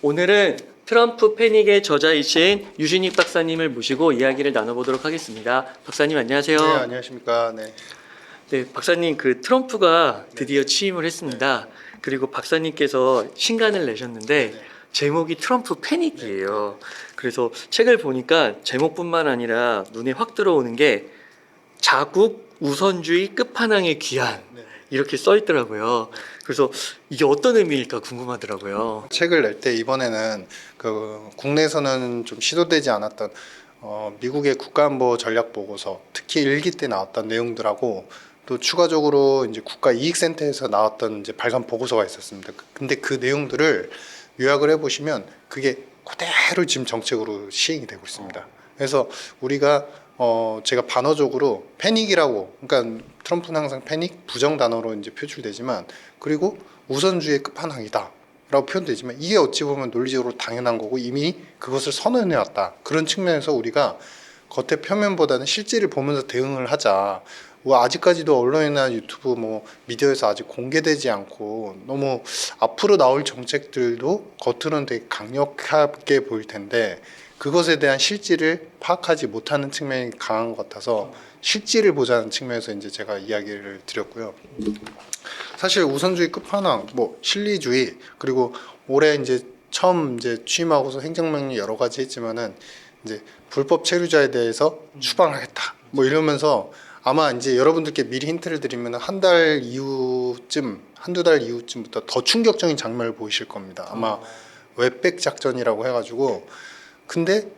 오늘은 트럼프 패닉의 저자이신 유진익 박사님을 모시고 이야기를 나눠보도록 하겠습니다. 박사님 안녕하세요. 네, 안녕하십니까. 네. 네, 박사님 그 트럼프가 드디어 취임을 했습니다. 그리고 박사님께서 신간을 내셨는데 제목이 트럼프 패닉이에요. 그래서 책을 보니까 제목뿐만 아니라 눈에 확 들어오는 게 자국 우선주의 끝판왕의 귀환 이렇게 써 있더라고요. 그래서 이게 어떤 의미일까 궁금하더라고요. 책을 낼 때 이번에는 그 국내에서는 좀 시도되지 않았던 미국의 국가안보 전략 보고서, 특히 1기 때 나왔던 내용들하고 또 추가적으로 이제 국가이익센터에서 나왔던 이제 발간 보고서가 있었습니다. 근데 그 내용들을 요약을 해보시면 그게 그대로 지금 정책으로 시행이 되고 있습니다. 그래서 우리가 제가 반어적으로 패닉이라고, 그러니까 트럼프는 항상 패닉 부정 단어로 이제 표출되지만, 그리고 우선주의 끝판왕이다 라고 표현되지만, 이게 어찌 보면 논리적으로 당연한 거고 이미 그것을 선언해 왔다. 그런 측면에서 우리가 겉의 표면보다는 실제를 보면서 대응을 하자. 아직까지도 언론이나 유튜브 미디어에서 아직 공개되지 않고 너무 앞으로 나올 정책들도 겉으로는 되게 강력하게 보일 텐데 그것에 대한 실질을 파악하지 못하는 측면이 강한 것 같아서 실질을 보자는 측면에서 이제 제가 이야기를 드렸고요. 사실 우선주의 끝판왕, 실리주의, 그리고 올해 이제 처음 이제 취임하고서 행정명령 여러 가지 했지만은 이제 불법 체류자에 대해서 추방하겠다. 이러면서 아마 이제 여러분들께 미리 힌트를 드리면 한두 달 이후쯤부터 더 충격적인 장면을 보이실 겁니다. 아마 웹백 작전이라고 해가지고. 근데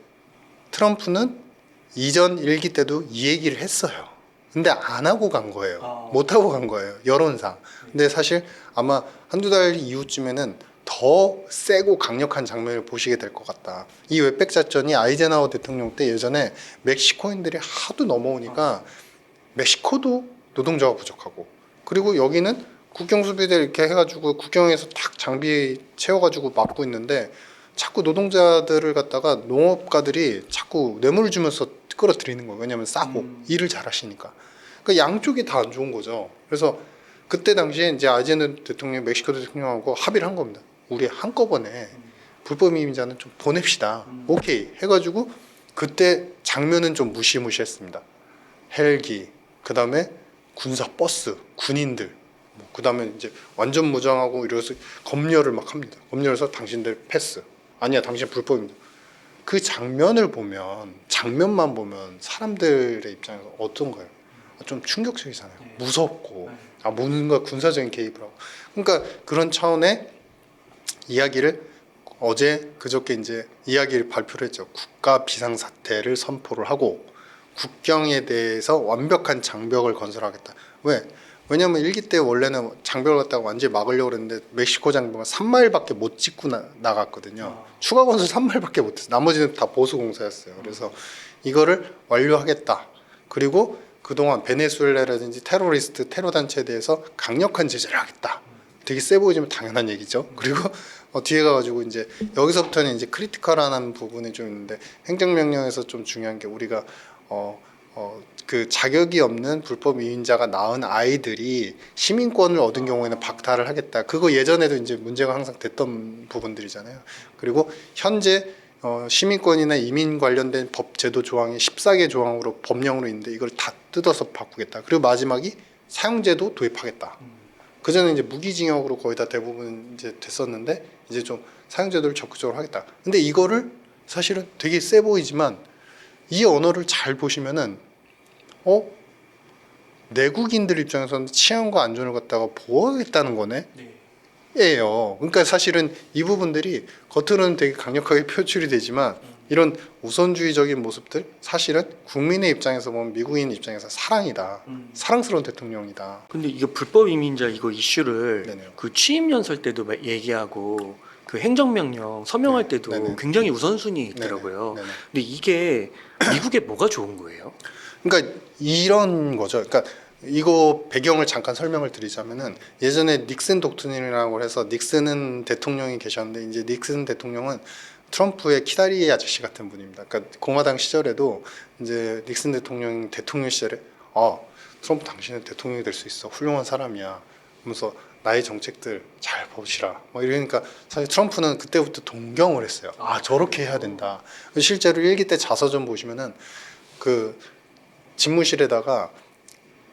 트럼프는 이전 1기 때도 이 얘기를 했어요. 근데 안 하고 간 거예요. 못 하고 간 거예요. 여론상. 근데 사실 아마 한두 달 이후쯤에는 더 세고 강력한 장면을 보시게 될 것 같다. 이 웹백 작전이 아이젠하워 대통령 때 예전에 멕시코인들이 하도 넘어오니까 멕시코도 노동자가 부족하고, 그리고 여기는 국경수비대 이렇게 해가지고 국경에서 탁 장비 채워가지고 막고 있는데 자꾸 노동자들을 갖다가 농업가들이 자꾸 뇌물을 주면서 끌어들이는 거예요. 왜냐하면 싸고 일을 잘하시니까. 그러니까 양쪽이 다 안 좋은 거죠. 그래서 그때 당시에 이제 아이젠하워 대통령이 멕시코 대통령하고 합의를 한 겁니다. 우리 한꺼번에 불법 이민자는 좀 보냅시다. 오케이 해가지고 그때 장면은 좀 무시무시했습니다. 헬기, 그 다음에 군사 버스, 군인들, 그 다음에 이제 완전 무장하고 이래서 검열을 막 합니다. 검열해서 당신들 패스. 아니야, 당신 불법입니다. 그 장면만 보면 사람들의 입장에서 어떤가요? 좀 충격적이잖아요. 무섭고, 뭔가 군사적인 개입을 하고. 그러니까 그런 차원의 이야기를 그저께 이제 이야기를 발표를 했죠. 국가 비상사태를 선포를 하고 국경에 대해서 완벽한 장벽을 건설하겠다. 왜냐면 1기 때 원래는 장벽을 갖다가 완전히 막으려고 그랬는데 멕시코 장벽은 3마일밖에 못 짓고 나갔거든요. 추가 건설 3마일밖에 못했어요. 나머지는 다 보수공사였어요. 그래서 이거를 완료하겠다. 그리고 그동안 베네수엘라라든지 테러 단체에 대해서 강력한 제재를 하겠다. 되게 세 보이지만 당연한 얘기죠. 그리고 뒤에 가가지고 이제 여기서부터는 이제 크리티컬한 부분이 좀 있는데, 행정명령에서 좀 중요한 게 우리가 그 자격이 없는 불법 이민자가 낳은 아이들이 시민권을 얻은 경우에는 박탈을 하겠다. 그거 예전에도 이제 문제가 항상 됐던 부분들이잖아요. 그리고 현재 시민권이나 이민 관련된 법 제도 조항이 14개 조항으로 법령으로 있는데 이걸 다 뜯어서 바꾸겠다. 그리고 마지막이 사형제도 도입하겠다. 그전에 이제 무기징역으로 거의 다 대부분 이제 됐었는데 이제 좀 사형제도를 적극적으로 하겠다. 근데 이거를 사실은 되게 세 보이지만 이 언어를 잘 보시면은 내국인들 입장에서는 치안과 안전을 갖다가 보호하겠다는 거네. 예요. 그러니까 사실은 이 부분들이 겉으로는 되게 강력하게 표출이 되지만 이런 우선주의적인 모습들, 사실은 국민의 입장에서 보면 미국인 입장에서 사랑이다. 사랑스러운 대통령이다. 근데 이거 불법 이민자 이거 이슈를 네네. 그 취임 연설 때도 얘기하고 그 행정명령 서명할 때도 네네. 굉장히 우선순위 있더라고요. 네네. 근데 이게 미국에 뭐가 좋은 거예요? 그러니까 이런 거죠. 그러니까 이거 배경을 잠깐 설명을 드리자면은 예전에 닉슨 독트린이라고 해서 닉슨은 대통령이 계셨는데 이제 닉슨 대통령은 트럼프의 키다리 아저씨 같은 분입니다. 그러니까 공화당 시절에도 이제 닉슨 대통령 시절에 트럼프 당신은 대통령이 될 수 있어. 훌륭한 사람이야. 하면서 나의 정책들 잘 보시라. 뭐 이러니까 사실 트럼프는 그때부터 동경을 했어요. 아 저렇게 해야 된다. 실제로 일기 때 자서전 보시면은 그 집무실에다가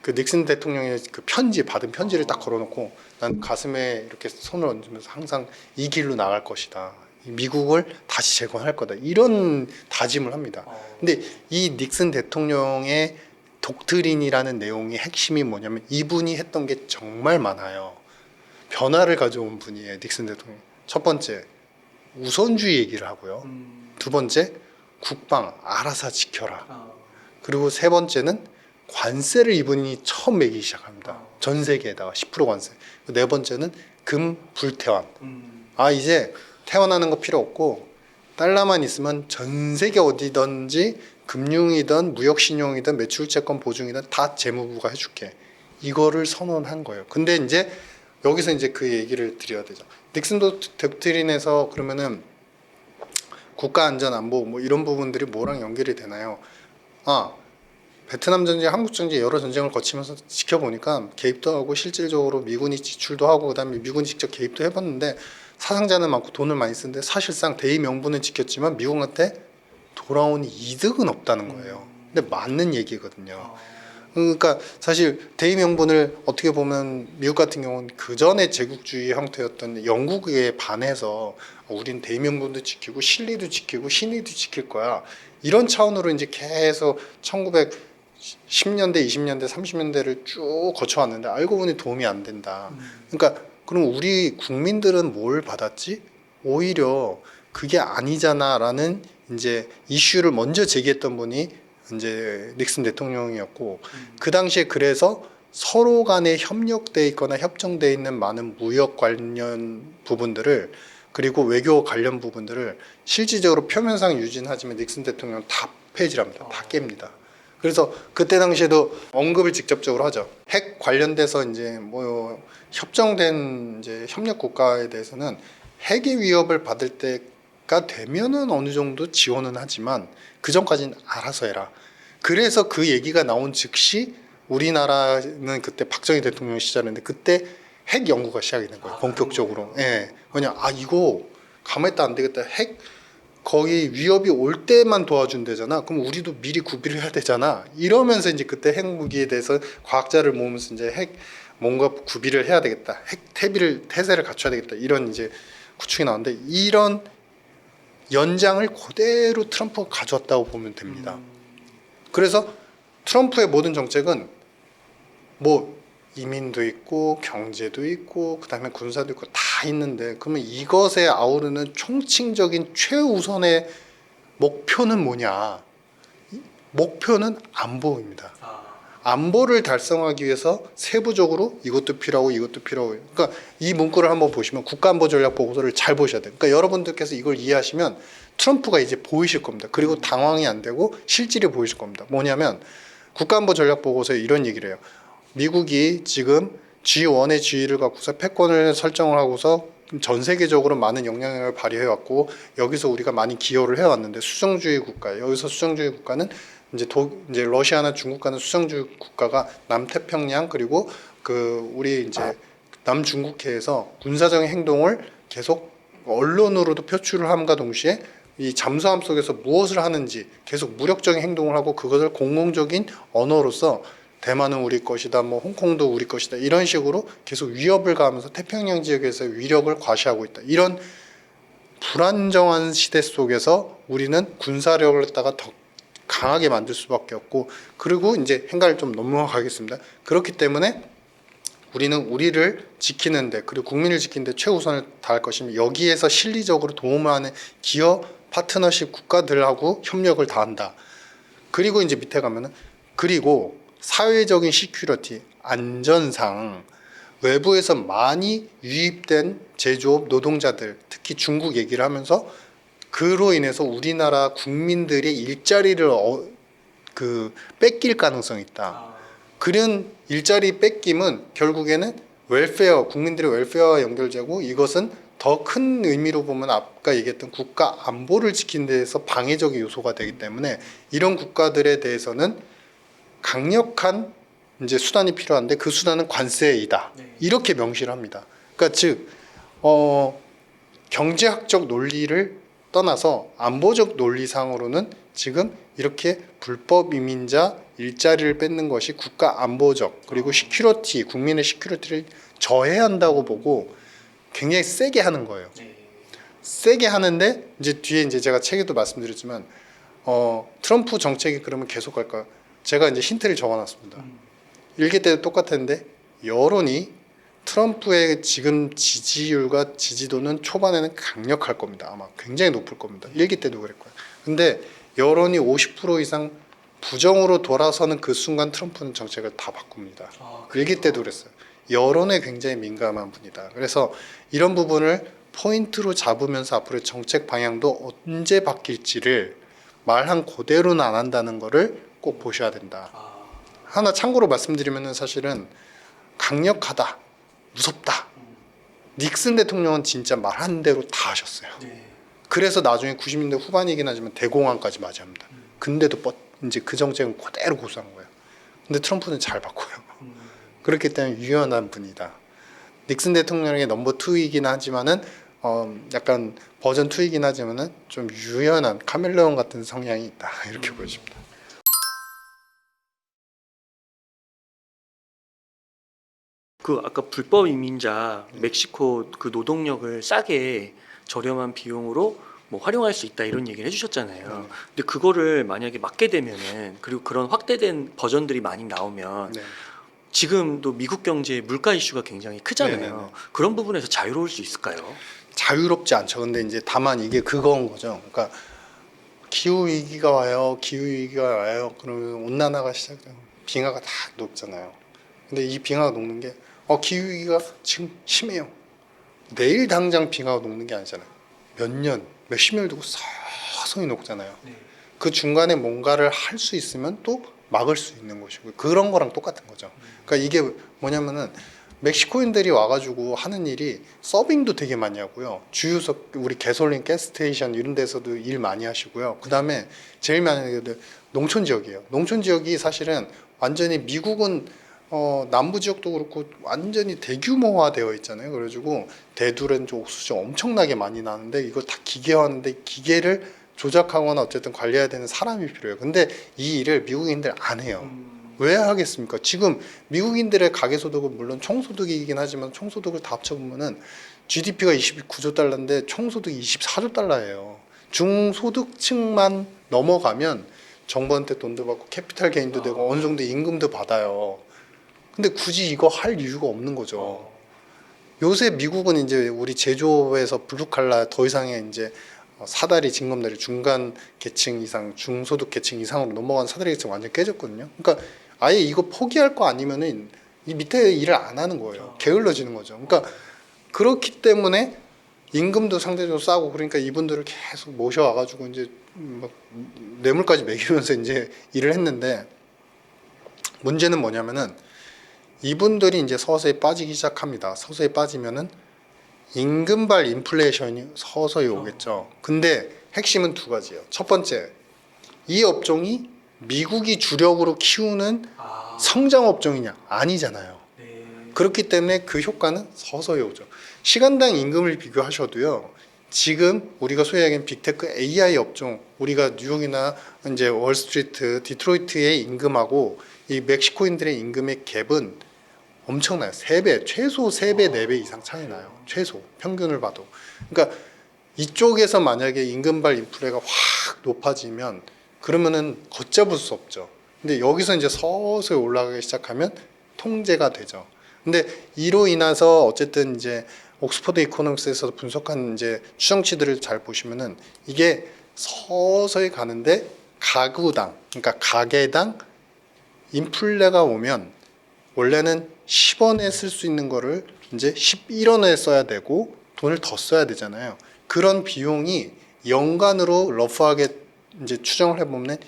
그 닉슨 대통령의 그 편지 받은 편지를 딱 걸어놓고 난 가슴에 이렇게 손을 얹으면서 항상 이 길로 나갈 것이다. 미국을 다시 재건할 거다. 이런 다짐을 합니다. 근데 이 닉슨 대통령의 독트린이라는 내용의 핵심이 뭐냐면 이분이 했던 게 정말 많아요. 변화를 가져온 분이에요. 닉슨 대통령. 첫 번째 우선주의 얘기를 하고요. 두 번째 국방 알아서 지켜라. 그리고 세 번째는 관세를 이분이 처음 매기기 시작합니다. 전 세계에다가 10% 관세. 네 번째는 금 불태환. 아 이제 태어나는 거 필요 없고 달러만 있으면 전 세계 어디든지 금융이든 무역신용이든 매출채권 보증이든 다 재무부가 해줄게. 이거를 선언한 거예요. 근데 이제 여기서 이제 그 얘기를 드려야 되죠. 닉슨 독트린에서 그러면은 국가 안전 안보 뭐 이런 부분들이 뭐랑 연결이 되나요? 아 베트남 전쟁, 한국 전쟁 여러 전쟁을 거치면서 지켜보니까 개입도 하고 실질적으로 미군이 지출도 하고 그다음에 미군이 직접 개입도 해봤는데 사상자는 많고 돈을 많이 쓰는데 사실상 대의 명분은 지켰지만 미국한테 돌아온 이득은 없다는 거예요. 근데 맞는 얘기거든요. 그러니까 사실 대의 명분을 어떻게 보면 미국 같은 경우는 그 전에 제국주의 형태였던 영국에 반해서 우린 대의 명분도 지키고 실리도 지키고 신의도 지킬 거야. 이런 차원으로 이제 계속 1910년대, 20년대, 30년대를 쭉 거쳐왔는데 알고 보니 도움이 안 된다. 그러니까 그럼 우리 국민들은 뭘 받았지? 오히려 그게 아니잖아라는 이제 이슈를 먼저 제기했던 분이 이제 닉슨 대통령이었고 그 당시에 그래서 서로 간에 협력돼 있거나 협정돼 있는 많은 무역 관련 부분들을 그리고 외교 관련 부분들을 실질적으로 표면상 유진하지만 닉슨 대통령은 다 폐지합니다. 다 깹니다. 그래서 그때 당시에도 언급을 직접적으로 하죠. 핵 관련돼서 이제 뭐 협정된 이제 협력 국가에 대해서는 핵의 위협을 받을 때가 되면은 어느 정도 지원은 하지만 그 전까지는 알아서 해라. 그래서 그 얘기가 나온 즉시 우리나라는 그때 박정희 대통령 시절인데 그때 핵 연구가 시작이 된 거예요. 본격적으로. 예. 왜냐 이거 가만히 있다 안 되겠다. 핵 거의 위협이 올 때만 도와준대잖아. 그럼 우리도 미리 구비를 해야 되잖아. 이러면서 이제 그때 핵무기에 대해서 과학자를 모으면서 이제 핵 뭔가 구비를 해야 되겠다. 핵 태세를 갖춰야 되겠다. 이런 이제 구축이 나왔는데 이런 연장을 그대로 트럼프가 가져왔다고 보면 됩니다. 그래서 트럼프의 모든 정책은 뭐 이민도 있고 경제도 있고 그다음에 군사도 있고 다 있는데 그러면 이것에 아우르는 총칭적인 최우선의 목표는 뭐냐? 목표는 안보입니다. 안보를 달성하기 위해서 세부적으로 이것도 필요하고 이것도 필요하고 그러니까 이 문구를 한번 보시면 국가안보전략보고서를 잘 보셔야 돼요. 그러니까 여러분들께서 이걸 이해하시면 트럼프가 이제 보이실 겁니다. 그리고 당황이 안 되고 실질이 보이실 겁니다. 뭐냐면 국가안보전략보고서에 이런 얘기를 해요. 미국이 지금 G1의 지위를 갖고서 패권을 설정을 하고서 전 세계적으로 많은 영향력을 발휘해왔고 여기서 우리가 많이 기여를 해왔는데 수성주의 국가 여기서 수성주의 국가는 이제 러시아나 중국과는 수성주의 국가가 남태평양 그리고 그 우리 이제 남중국해에서 군사적인 행동을 계속 언론으로도 표출을 함과 동시에 이 잠수함 속에서 무엇을 하는지 계속 무력적인 행동을 하고 그것을 공공적인 언어로서 대만은 우리 것이다, 뭐 홍콩도 우리 것이다 이런 식으로 계속 위협을 가하면서 태평양 지역에서 위력을 과시하고 있다. 이런 불안정한 시대 속에서 우리는 군사력을 갖다가 더 강하게 만들 수밖에 없고 그리고 이제 행간을 좀 넘어가겠습니다. 그렇기 때문에 우리는 우리를 지키는데 그리고 국민을 지키는데 최우선을 다할 것이며 여기에서 실리적으로 도움을 하는 기업 파트너십 국가들하고 협력을 다한다. 그리고 이제 밑에 가면은 그리고 사회적인 시큐리티 안전상 외부에서 많이 유입된 제조업 노동자들 특히 중국 얘기를 하면서 그로 인해서 우리나라 국민들의 일자리를 뺏길 가능성이 있다. 그런 일자리 뺏김은 결국에는 웰페어, 국민들의 웰페어와 연결되고 이것은 더 큰 의미로 보면 아까 얘기했던 국가 안보를 지키는 데에서 방해적인 요소가 되기 때문에 이런 국가들에 대해서는 강력한 이제 수단이 필요한데 그 수단은 관세이다. 네. 이렇게 명시를 합니다. 그러니까 즉 경제학적 논리를 떠나서 안보적 논리상으로는 지금 이렇게 불법 이민자 일자리를 뺏는 것이 국가 안보적 그리고 시큐리티 국민의 시큐리티를 저해한다고 보고 굉장히 세게 하는 거예요. 네. 세게 하는데 이제 뒤에 이제 제가 책에도 말씀드렸지만 트럼프 정책이 그러면 계속 갈까요? 제가 이제 힌트를 적어놨습니다. 일기 때도 똑같았는데 여론이 트럼프의 지금 지지율과 지지도는 초반에는 강력할 겁니다. 아마 굉장히 높을 겁니다. 일기 때도 그랬고요. 근데 여론이 50% 이상 부정으로 돌아서는 그 순간 트럼프는 정책을 다 바꿉니다. 일기 때도 그랬어요. 여론에 굉장히 민감한 분이다. 그래서 이런 부분을 포인트로 잡으면서 앞으로의 정책 방향도 언제 바뀔지를 말한 그대로는 안 한다는 거를 꼭 보셔야 된다. 하나 참고로 말씀드리면은 사실은 강력하다, 무섭다. 닉슨 대통령은 진짜 말한 대로 다 하셨어요. 네. 그래서 나중에 90년대 후반이긴 하지만 대공황까지 맞이합니다. 근데도 이제 그 정책은 그대로 고수한 거예요. 근데 트럼프는 잘 바꿔요. 그렇기 때문에 유연한 분이다. 닉슨 대통령의 넘버 2이긴 하지만은 약간 버전 2이긴 하지만은 좀 유연한 카멜레온 같은 성향이 있다. 이렇게 보여집니다. 그 아까 불법 이민자 멕시코 그 노동력을 싸게 저렴한 비용으로 뭐 활용할 수 있다 이런 얘기를 해주셨잖아요. 근데 그거를 만약에 막게 되면은 그리고 그런 확대된 버전들이 많이 나오면 네. 지금도 미국 경제의 물가 이슈가 굉장히 크잖아요. 네네네. 그런 부분에서 자유로울 수 있을까요? 자유롭지 않죠. 근데 이제 다만 이게 그건 거죠. 그러니까 기후 위기가 와요. 기후 위기가 와요. 그러면 온난화가 시작돼요. 빙하가 다 녹잖아요. 근데 이 빙하가 녹는 게 기후 위기가 지금 심해요. 내일 당장 빙하가 녹는 게 아니잖아요. 몇 년, 몇십 년을 두고 서서히 녹잖아요. 네. 그 중간에 뭔가를 할 수 있으면 또 막을 수 있는 것이고 그런 거랑 똑같은 거죠. 그러니까 이게 뭐냐면은 멕시코인들이 와가지고 하는 일이 서빙도 되게 많이 하고요. 주유소 우리 가솔린 가스스테이션 이런 데서도 일 많이 하시고요. 그 다음에 제일 많이 하는 게 농촌 지역이에요. 농촌 지역이 사실은 완전히 미국은 남부 지역도 그렇고 완전히 대규모화되어 있잖아요. 그래가지고 대두렌즈 옥수수 엄청나게 많이 나는데 이걸 다 기계화하는데 기계를 조작하거나 어쨌든 관리해야 되는 사람이 필요해요. 근데 이 일을 미국인들 안 해요. 왜 하겠습니까? 지금 미국인들의 가계소득은 물론 총소득이긴 하지만 총소득을 다 합쳐보면은 GDP가 29조 달러인데 총소득이 24조 달러예요. 중소득층만 넘어가면 정부한테 돈도 받고 캐피탈 게인도 되고 어느 정도 임금도 받아요. 근데 굳이 이거 할 이유가 없는 거죠. 요새 미국은 이제 우리 제조업에서 블루칼라 더 이상의 이제 사다리, 징검다리, 중간 계층 이상, 중소득 계층 이상으로 넘어간 사다리 계층 완전 깨졌거든요. 그러니까 아예 이거 포기할 거 아니면은 이 밑에 일을 안 하는 거예요. 게을러지는 거죠. 그러니까 그렇기 때문에 임금도 상대적으로 싸고 그러니까 이분들을 계속 모셔와가지고 이제 막 뇌물까지 먹이면서 이제 일을 했는데 문제는 뭐냐면은 이분들이 이제 서서히 빠지기 시작합니다. 서서히 빠지면은 임금발 인플레이션이 서서히 오겠죠. 근데 핵심은 두 가지예요. 첫 번째, 이 업종이 미국이 주력으로 키우는 성장 업종이냐? 아니잖아요. 네. 그렇기 때문에 그 효과는 서서히 오죠. 시간당 임금을 비교하셔도요. 지금 우리가 소위 얘기하는 빅테크 AI 업종, 우리가 뉴욕이나 이제 월스트리트, 디트로이트의 임금하고 이 멕시코인들의 임금의 갭은 엄청나요. 3배, 최소 3배, 4배 이상 차이 나요. 최소 평균을 봐도. 그러니까 이쪽에서 만약에 임금발 인플레가 확 높아지면 그러면은 걷잡을 수 없죠. 근데 여기서 이제 서서히 올라가기 시작하면 통제가 되죠. 근데 이로 인해서 어쨌든 이제 옥스퍼드 이코노믹스에서 분석한 이제 추정치들을 잘 보시면은 이게 서서히 가는데 가구당, 그러니까 가게당 인플레가 오면 원래는 10원에 쓸 수 있는 거를 이제 11원에 써야 되고 돈을 더 써야 되잖아요. 그런 비용이 연간으로 러프하게 이제 추정을 해보면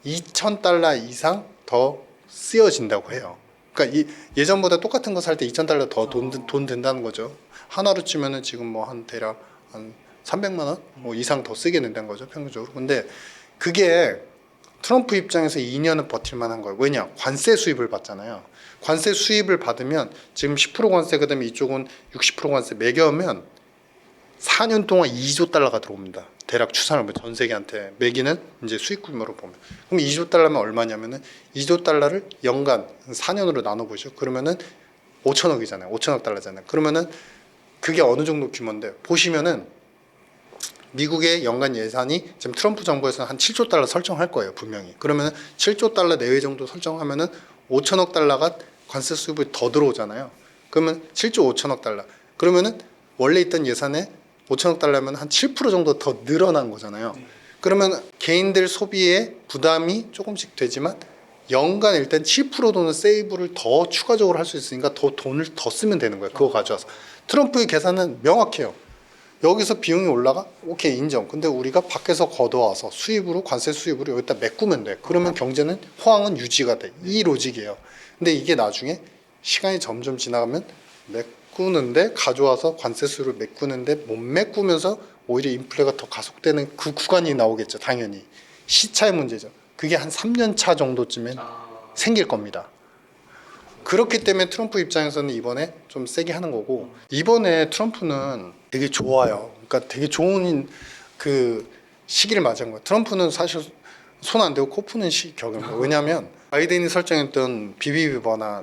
2,000달러 이상 더 쓰여진다고 해요. 그러니까 예전보다 똑같은 거 살 때 2,000달러 더 돈 든다는 거죠. 하나로 치면은 지금 뭐 한 대략 한 300만 원 뭐 이상 더 쓰게 된다는 거죠, 평균적으로. 근데 그게 트럼프 입장에서 2년은 버틸 만한 거예요. 왜냐? 관세 수입을 받잖아요. 관세 수입을 받으면 지금 10% 관세 그다음에 이쪽은 60% 관세 매겨면 4년 동안 2조 달러가 들어옵니다. 대략 추산을 전 세계한테 매기는 이제 수익 규모로 보면. 그럼 2조 달러면 얼마냐면은 2조 달러를 연간 4년으로 나눠 보죠. 그러면은 5천억이잖아요. 5천억 달러잖아요. 그러면은 그게 어느 정도 규모인데 보시면은 미국의 연간 예산이 지금 트럼프 정부에서는 한 7조 달러 설정할 거예요, 분명히. 그러면 7조 달러 내외 정도 설정하면은 5천억 달러가 관세 수입이 더 들어오잖아요. 그러면 7조 5천억 달러. 그러면은 원래 있던 예산에 5천억 달러면 한 7% 정도 더 늘어난 거잖아요. 그러면 개인들 소비에 부담이 조금씩 되지만 연간 일단 7% 도는 세이브를 더 추가적으로 할 수 있으니까 더 돈을 더 쓰면 되는 거예요. 그거 가져와서. 트럼프의 계산은 명확해요. 여기서 비용이 올라가? 오케이, 인정. 근데 우리가 밖에서 걷어와서 수입으로, 관세 수입으로 여기다 메꾸면 돼. 그러면 경제는, 호황은 유지가 돼. 이 로직이에요. 근데 이게 나중에 시간이 점점 지나가면 메꾸는데, 가져와서 관세 수입을 메꾸는데 못 메꾸면서 오히려 인플레가 더 가속되는 그 구간이 나오겠죠. 당연히. 시차의 문제죠. 그게 한 3년 차 정도쯤엔 생길 겁니다. 그렇기 때문에 트럼프 입장에서는 이번에 좀 세게 하는 거고, 이번에 트럼프는 되게 좋아요. 그러니까 되게 좋은 그 시기를 맞은 거예요. 트럼프는 사실 손 안 대고 코 푸는 격입니다. 왜냐하면 바이든이 설정했던 BBB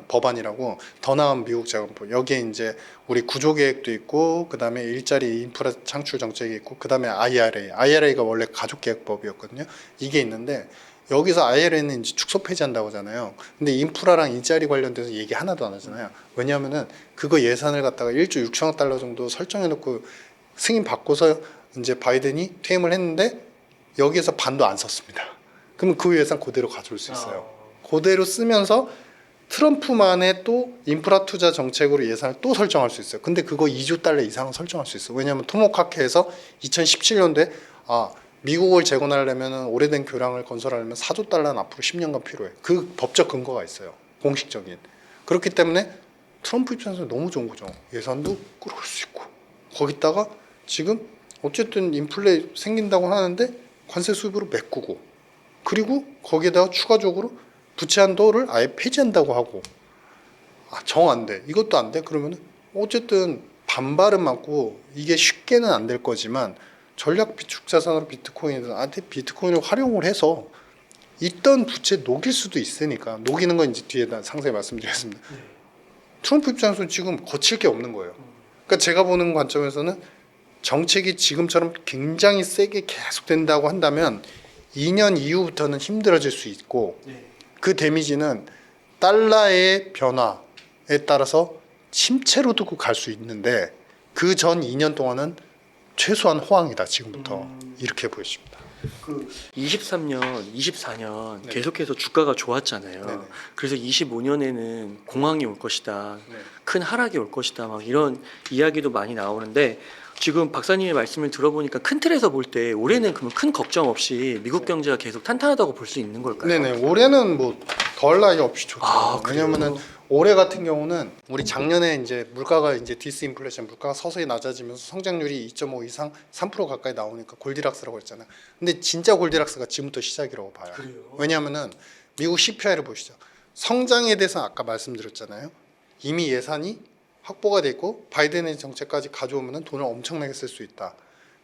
법안이라고 더 나은 미국 재건법, 여기에 이제 우리 구조 계획도 있고, 그 다음에 일자리 인프라 창출 정책이 있고, 그 다음에 IRA가 원래 가족 계획법이었거든요. 이게 있는데 여기서 IRA는 이제 축소 폐지한다고 하잖아요. 근데 인프라랑 일자리 관련돼서 얘기 하나도 안 하잖아요. 왜냐하면은 그거 예산을 갖다가 1조 6천억 달러 정도 설정해놓고 승인 받고서 이제 바이든이 퇴임을 했는데 여기에서 반도 안 썼습니다. 그러면 그 예산 그대로 가져올 수 있어요. 그대로 쓰면서 트럼프만의 또 인프라 투자 정책으로 예산을 또 설정할 수 있어요. 근데 그거 2조 달러 이상은 설정할 수 있어요. 왜냐하면 토모카케에서 2017년도에 미국을 재건하려면 오래된 교량을 건설하려면 4조 달러는 앞으로 10년간 필요해. 그 법적 근거가 있어요. 공식적인. 그렇기 때문에 트럼프 입장에서 너무 좋은 거죠. 예산도 끌어올 수 있고. 거기다가 지금 어쨌든 인플레 생긴다고 하는데 관세 수입으로 메꾸고, 그리고 거기에다가 추가적으로 부채 한도를 아예 폐지한다고 하고, 정 안 돼. 이것도 안 돼. 그러면은 어쨌든 반발은 많고 이게 쉽게는 안 될 거지만 전략 비축 자산으로 비트코인한테 비트코인을 활용을 해서 있던 부채 녹일 수도 있으니까, 녹이는 건 이제 뒤에 상세히 말씀드리겠습니다. 트럼프 입장에서는 지금 거칠 게 없는 거예요. 그러니까 제가 보는 관점에서는 정책이 지금처럼 굉장히 세게 계속된다고 한다면 2년 이후부터는 힘들어질 수 있고, 그 데미지는 달러의 변화에 따라서 침체로도 갈 수 있는데 그 전 2년 동안은 최소한 호황이다 지금부터. 이렇게 보여집니다. 그 23년, 24년 네. 계속해서 주가가 좋았잖아요. 네네. 그래서 25년에는 공황이 올 것이다. 네. 큰 하락이 올 것이다. 막 이런 이야기도 많이 나오는데 지금 박사님의 말씀을 들어보니까 큰 틀에서 볼 때 올해는 그러면 큰 걱정 없이 미국 경제가 계속 탄탄하다고 볼 수 있는 걸까요? 네네. 올해는 뭐 덜 나위 없이 좋죠. 그래요? 왜냐면은 올해 같은 경우는 우리 작년에 이제 물가가 이제 디스인플레이션, 물가가 서서히 낮아지면서 성장률이 2.5 이상 3% 가까이 나오니까 골디락스라고 했잖아요. 근데 진짜 골디락스가 지금부터 시작이라고 봐요. 그래요? 왜냐면은 미국 CPI를 보시죠. 성장에 대해서 아까 말씀드렸잖아요. 이미 예산이 확보가 돼 있고 바이든의 정책까지 가져오면은 돈을 엄청나게 쓸 수 있다.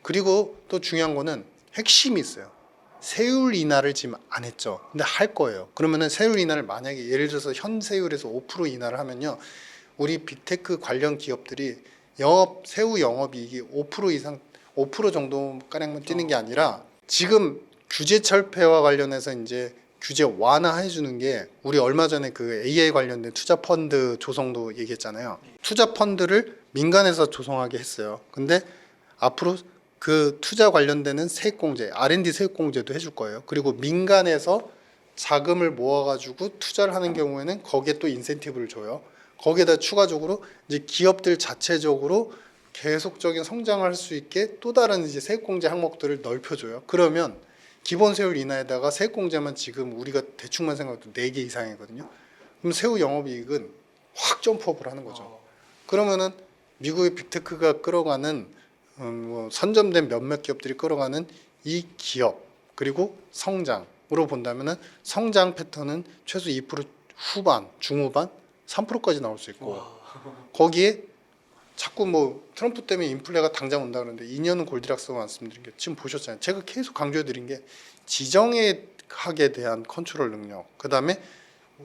그리고 또 중요한 거는 핵심이 있어요. 세율 인하를 지금 안 했죠. 근데 할 거예요. 그러면은 세율 인하를 만약에 예를 들어서 현 세율에서 5% 인하를 하면요, 우리 빅테크 관련 기업들이 세후 영업이익이 5% 이상, 5% 정도 가량만 뛰는 게 아니라, 지금 규제 철폐와 관련해서 이제 규제 완화해 주는 게, 우리 얼마 전에 그 AI 관련된 투자 펀드 조성도 얘기했잖아요. 투자 펀드를 민간에서 조성하게 했어요. 근데 앞으로 그 투자 관련되는 세액공제, R&D 세액공제도 해줄 거예요. 그리고 민간에서 자금을 모아가지고 투자를 하는 경우에는 거기에 또 인센티브를 줘요. 거기에다 추가적으로 이제 기업들 자체적으로 계속적인 성장을 할 수 있게 또 다른 이제 세액공제 항목들을 넓혀줘요. 그러면 기본 세율 인하에다가 세액공제만 지금 우리가 대충만 생각해도 4개 이상이거든요. 그럼 세후 영업이익은 확 점프업을 하는 거죠. 그러면은 미국의 빅테크가 끌어가는 뭐 선점된 몇몇 기업들이 끌어가는 이 기업, 그리고 성장, 패턴으로 본다면은 성장 패턴은 최소 2% 후반, 중후반, 3%까지 나올 수 있고 거기에 자꾸 뭐 트럼프 때문에 인플레가 당장 온다 그러는데 2년은 골디락스가 말씀드린 게 지금 보셨잖아요. 제가 계속 강조해드린 게 지정학에 대한 컨트롤 능력, 그 다음에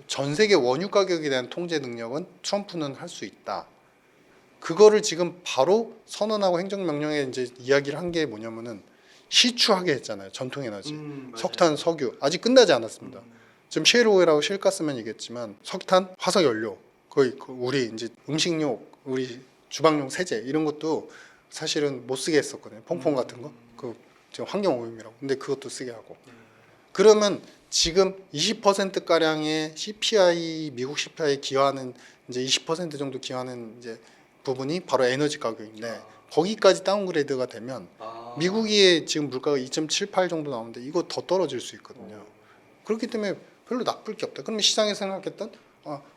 전 세계 원유 가격에 대한 통제 능력은 트럼프는 할 수 있다. 그거를 지금 바로 선언하고 행정명령에 이제 이야기를 한 게 뭐냐면은 시추하게 했잖아요. 전통에너지, 석탄, 석유 아직 끝나지 않았습니다. 지금 셰일 오일하고 실가스만 얘기했지만 석탄, 화석 연료, 거의 우리 이제 음식료, 우리 주방용 세제 이런 것도 사실은 못 쓰게 했었거든요. 퐁퐁 같은 거, 그 지금 환경 오염이라고. 근데 그것도 쓰게 하고. 그러면 지금 20% 가량의 CPI, 미국 CPI 기여하는 이제 20% 정도 기여하는 이제 부분이 바로 에너지 가격인데 거기까지 다운그레이드가 되면 미국이 지금 물가가 2.78 정도 나오는데 이거 더 떨어질 수 있거든요. 그렇기 때문에 별로 나쁠 게 없다. 그러면 시장에 생각했던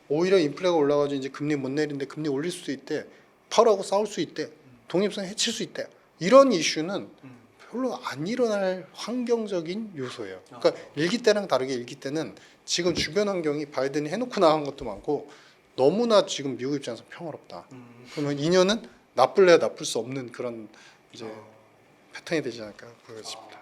오히려 인플레가 올라가지고 이제 금리 못 내리는데 금리 올릴 수도 있대. 파월하고 싸울 수 있대. 독립성 해칠 수 있대. 이런 이슈는 별로 안 일어날 환경적인 요소예요. 그러니까 일기 때랑 다르게 일기 때는 지금 주변 환경이 바이든이 해놓고 나간 것도 많고 너무나 지금 미국 입장에서 평화롭다. 그러면 2년은 나쁠래야 나쁠 수 없는 그런 이제 패턴이 되지 않을까 보여집니다.